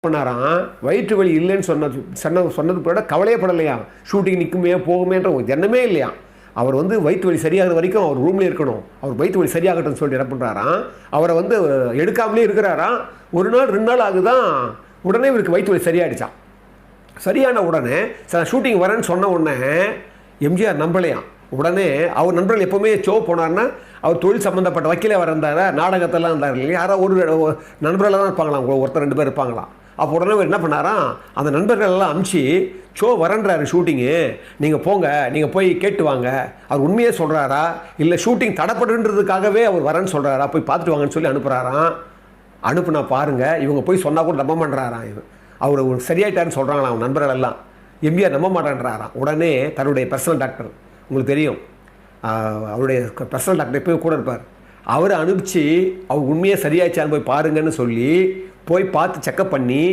பண்ணாராம். வயிற்று வலி இல்லைன்னு சொன்னது கூட கவலையே படலையாம். ஷூட்டிங் நிற்குமே போகுமேன்ற ஒரு எண்ணமே இல்லையாம். அவர் வயிற்று வலி சரியாகிற வரைக்கும் அவர் ரூம்லேயே இருக்கணும், அவர் வயிற்று வலி சரியாகட்டும்னு சொல்லிட்டு என்ன பண்ணுறாராம், அவரை எடுக்காமலே இருக்கிறாராம். ஒரு நாள் 2 நாள் ஆகுதான், உடனே இவருக்கு வயிற்று வலி சரியாயிடுச்சான். சரியான உடனே ஷூட்டிங் வரேன்னு சொன்ன உடனே எம்ஜிஆர் நம்பலையாம். உடனே அவர் நண்பர்கள் எப்போவுமே ஷோ போனார்னா அவர் தொழில் சம்மந்தப்பட்ட வக்கீலே இருந்தார், நாடகத்தெல்லாம் இருந்தார் இல்லையா, யாராவது ஒரு நண்பர்களாக தான் இருப்பாங்களாம், ஒருத்தர் 2 பேர் இருப்பாங்களாம். அப்போ உடனே என்ன பண்ணாராம், அந்த நண்பர்கள் எல்லாம் அமுச்சு ஷோ வரன்றாரு ஷூட்டிங்கு, நீங்கள் போங்க, நீங்கள் போய் கேட்டு வாங்க, அவர் உண்மையே சொல்கிறாரா இல்லை ஷூட்டிங் தடப்படுன்றதுக்காகவே அவர் வரேன்னு சொல்கிறாரா, போய் பார்த்துட்டு வாங்கன்னு சொல்லி அனுப்புகிறாராம். அனுப்புனா பாருங்கள், இவங்க போய் சொன்னால் கூட நம்ப மாட்டேறாராம். அவர் சரியாயிட்டாருன்னு சொல்கிறாங்களாம் அவங்க நண்பர்கள் எல்லாம். எம்ஜிஆர் நம்ப மாட்டேன்றாராம். உடனே தன்னுடைய பர்சனல் டாக்டர், உங்களுக்கு தெரியும் அவருடைய பர்சனல் டாக்டர் எப்போயும் கூட இருப்பார், அவரை அனுப்பிச்சு அவர் உண்மையாக சரியாயிடுச்சான்னு போய் பாருங்கன்னு சொல்லி போய் பார்த்து செக்கப் பண்ணி